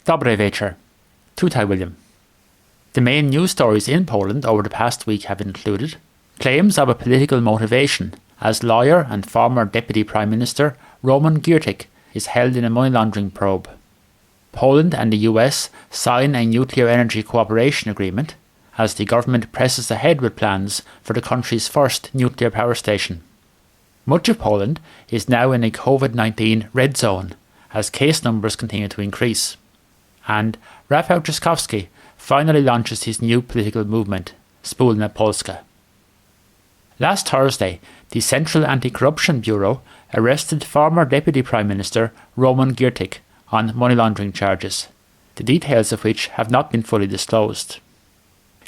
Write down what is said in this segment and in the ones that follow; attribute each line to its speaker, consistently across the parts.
Speaker 1: Dobry wieczór. Tutaj William. The main news stories in Poland over the past week have included claims of a political motivation, as lawyer and former Deputy Prime Minister Roman Giertych is held in a money laundering probe. Poland and the US sign a nuclear energy cooperation agreement, as the government presses ahead with plans for the country's first nuclear power station. Much of Poland is now in a COVID-19 red zone, as case numbers continue to increase. And Rafał Trzaskowski finally launches his new political movement, Wspólna Polska. Last Thursday, the Central Anti-Corruption Bureau arrested former Deputy Prime Minister Roman Giertych on money laundering charges, the details of which have not been fully disclosed.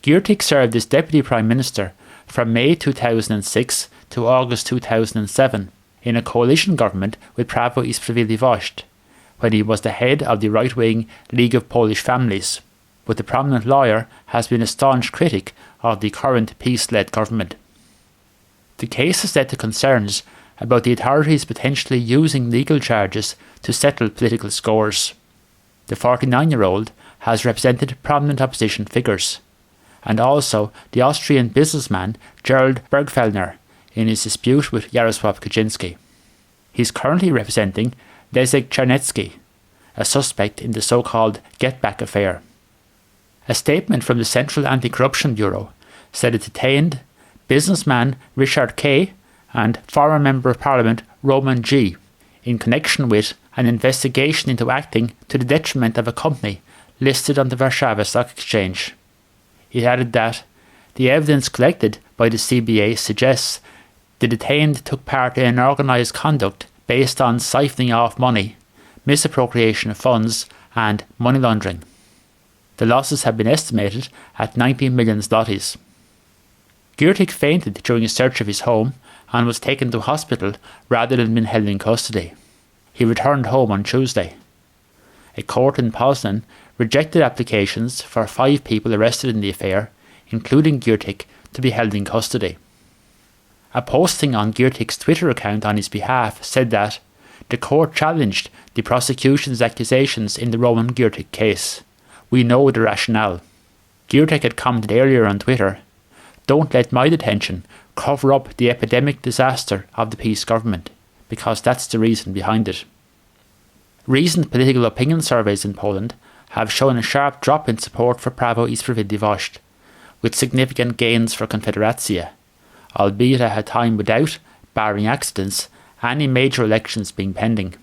Speaker 1: Giertych served as Deputy Prime Minister from May 2006 to August 2007 in a coalition government with Prawo i Sprawiedliwość, when he was the head of the right-wing League of Polish Families, but the prominent lawyer has been a staunch critic of the current peace-led government. The case has led to concerns about the authorities potentially using legal charges to settle political scores. The 49-year-old has represented prominent opposition figures, and also the Austrian businessman Gerald Bergfellner in his dispute with Jarosław Kaczynski. He is currently representing Leszek Czarnecki, a suspect in the so-called Get Back affair. A statement from the Central Anti-Corruption Bureau said it detained businessman Richard K. and former Member of Parliament Roman G. in connection with an investigation into acting to the detriment of a company listed on the Warsaw Stock Exchange. It added that the evidence collected by the CBA suggests the detained took part in an organised conduct based on siphoning off money, misappropriation of funds and money laundering. The losses have been estimated at 90 million zlotys. Giertych fainted during a search of his home and was taken to hospital rather than being held in custody. He returned home on Tuesday. A court in Poznan rejected applications for 5 people arrested in the affair, including Giertych, to be held in custody. A posting on Giertych's Twitter account on his behalf said that the court challenged the prosecution's accusations in the Roman Giertych case. We know the rationale. Giertych had commented earlier on Twitter, "Don't let my detention cover up the epidemic disaster of the peace government, because that's the reason behind it." Recent political opinion surveys in Poland have shown a sharp drop in support for Prawo i Sprawiedliwość, with significant gains for Konfederacja, albeit at a time without, barring accidents, any major elections being pending.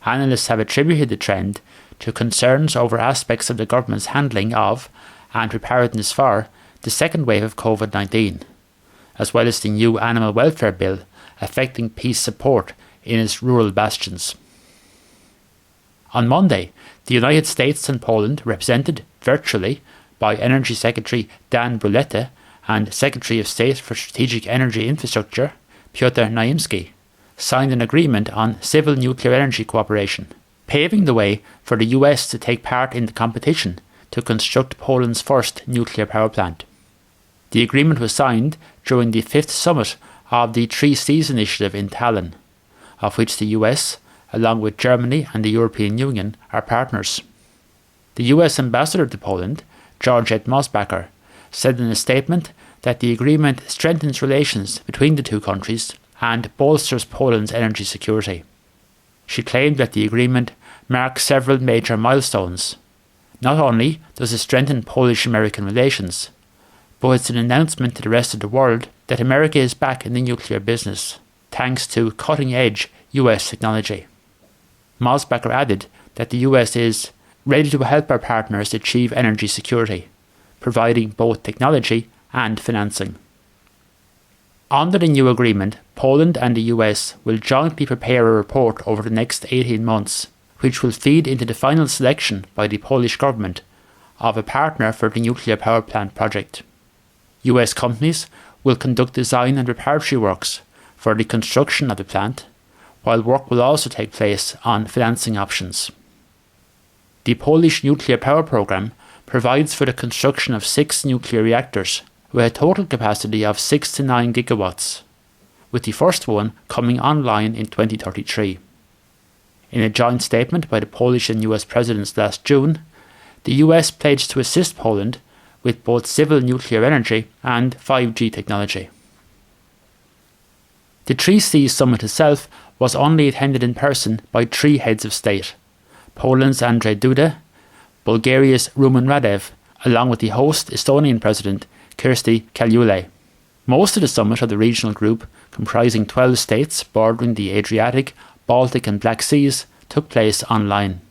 Speaker 1: Analysts have attributed the trend to concerns over aspects of the government's handling of, and preparedness for, the second wave of COVID-19, as well as the new animal welfare bill affecting peace support in its rural bastions. On Monday, the United States and Poland, represented virtually by Energy Secretary Dan Bruleta and Secretary of State for Strategic Energy Infrastructure Piotr Naimski, signed an agreement on civil nuclear energy cooperation, paving the way for the US to take part in the competition to construct Poland's first nuclear power plant. The agreement was signed during the 5th summit of the Three Seas Initiative in Tallinn, of which the US, along with Germany and the European Union, are partners. The US ambassador to Poland, Georgette Mosbacher, said in a statement that the agreement strengthens relations between the two countries and bolsters Poland's energy security. She claimed that the agreement marks several major milestones. Not only does it strengthen Polish-American relations, but it's an announcement to the rest of the world that America is back in the nuclear business, thanks to cutting-edge US technology. Mosbacher added that the US is ready to help our partners achieve energy security, providing both technology and financing. Under the new agreement, Poland and the US will jointly prepare a report over the next 18 months, which will feed into the final selection by the Polish government of a partner for the nuclear power plant project. US companies will conduct design and preparatory works for the construction of the plant, while work will also take place on financing options. The Polish nuclear power programme provides for the construction of 6 nuclear reactors with a total capacity of 6 to 9 gigawatts, with the first one coming online in 2033. In a joint statement by the Polish and US presidents last June, the US pledged to assist Poland with both civil nuclear energy and 5G technology. The 3Cs summit itself was only attended in person by 3 heads of state: Poland's Andrzej Duda, Bulgaria's Rumen Radev, along with the host Estonian President Kersti Kaljulaid. Most of the summit of the regional group, comprising 12 states bordering the Adriatic, Baltic and Black Seas, took place online.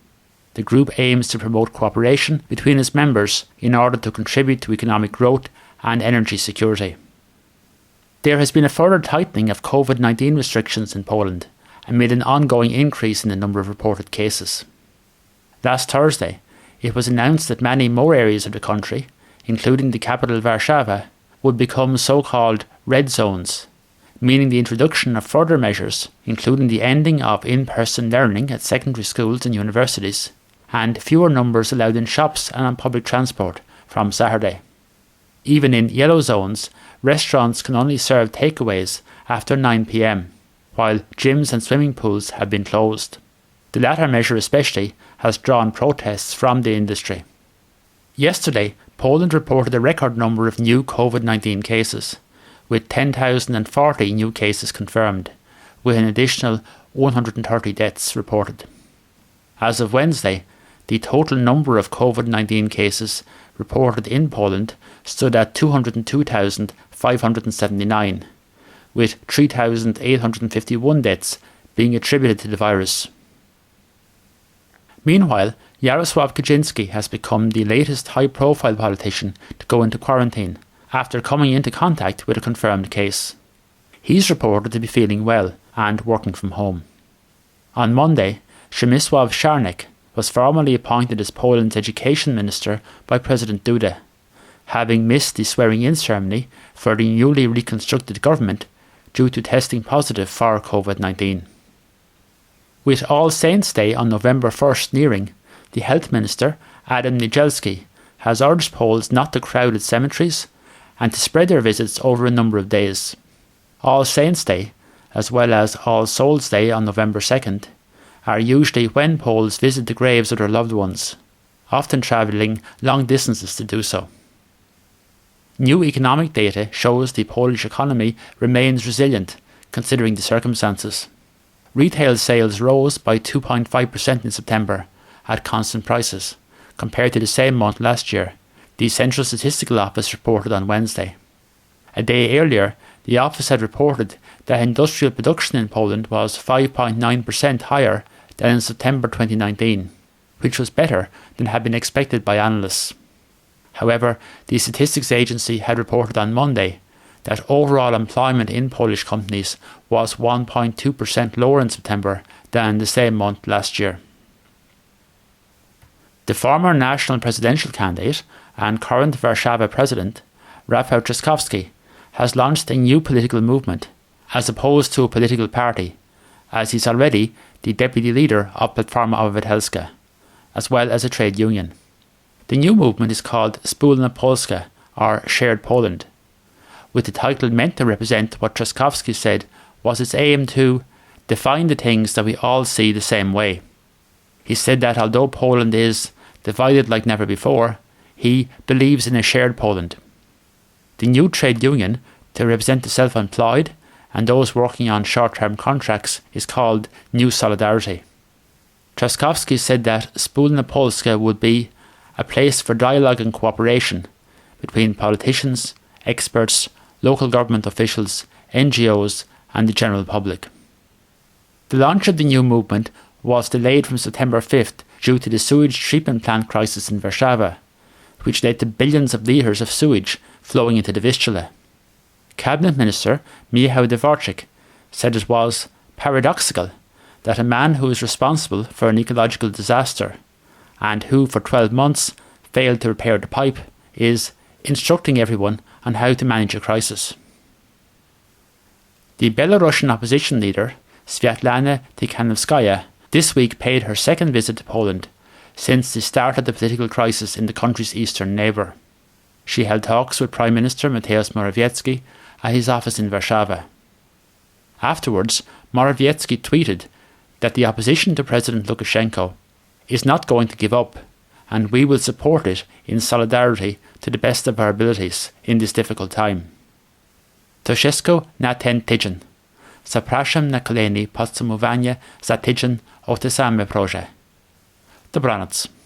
Speaker 1: The group aims to promote cooperation between its members in order to contribute to economic growth and energy security. There has been a further tightening of COVID-19 restrictions in Poland amid an ongoing increase in the number of reported cases. Last Thursday, it was announced that many more areas of the country, including the capital Warszawa, would become so-called red zones, meaning the introduction of further measures, including the ending of in-person learning at secondary schools and universities, and fewer numbers allowed in shops and on public transport from Saturday. Even in yellow zones, restaurants can only serve takeaways after 9 p.m, while gyms and swimming pools have been closed. The latter measure especially has drawn protests from the industry. Yesterday, Poland reported a record number of new COVID-19 cases, with 10,040 new cases confirmed, with an additional 130 deaths reported. As of Wednesday, the total number of COVID-19 cases reported in Poland stood at 202,579, with 3,851 deaths being attributed to the virus. Meanwhile, Jarosław Kaczyński has become the latest high-profile politician to go into quarantine after coming into contact with a confirmed case. He's reported to be feeling well and working from home. On Monday, Przemysław Czarnek was formally appointed as Poland's education minister by President Duda, having missed the swearing-in ceremony for the newly reconstructed government due to testing positive for COVID-19. With All Saints' Day on November 1st nearing, the health minister, Adam Niedzielski, has urged Poles not to crowd at cemeteries and to spread their visits over a number of days. All Saints' Day, as well as All Souls' Day on November 2nd, are usually when Poles visit the graves of their loved ones, often travelling long distances to do so. New economic data shows the Polish economy remains resilient, considering the circumstances. Retail sales rose by 2.5% in September at constant prices, compared to the same month last year, the Central Statistical Office reported on Wednesday. A day earlier, the office had reported that industrial production in Poland was 5.9% higher than in September 2019, which was better than had been expected by analysts. However, the Statistics Agency had reported on Monday that overall employment in Polish companies was 1.2% lower in September than the same month last year. The former national presidential candidate and current Warszawa president, Rafał Trzaskowski, has launched a new political movement, as opposed to a political party, as he's already the deputy leader of Platforma Obywatelska, as well as a trade union. The new movement is called Wspólna Polska, or Shared Poland, with the title meant to represent what Trzaskowski said was its aim to define the things that we all see the same way. He said that although Poland is divided like never before, he believes in a shared Poland. The new trade union, to represent the self-employed and those working on short-term contracts, is called New Solidarity. Trzaskowski said that Wspólna Polska would be a place for dialogue and cooperation between politicians, experts, local government officials, NGOs and the general public. The launch of the new movement was delayed from September 5th due to the sewage treatment plant crisis in Warszawa, which led to billions of litres of sewage flowing into the Vistula. Cabinet Minister Michał Dworczyk said it was paradoxical that a man who is responsible for an ecological disaster and who for 12 months failed to repair the pipe is instructing everyone on how to manage a crisis. The Belarusian opposition leader Sviatlana Tikhanovskaya this week paid her second visit to Poland since the start of the political crisis in the country's eastern neighbour. She held talks with Prime Minister Mateusz Morawiecki at his office in Warszawa. Afterwards, Morawiecki tweeted that the opposition to President Lukashenko is not going to give up, and we will support it in solidarity to the best of our abilities in this difficult time. To wszystko na ten tydzień. Zapraszam na kolejne podsumowanie za tydzień o tym samym proże. Dobranoc.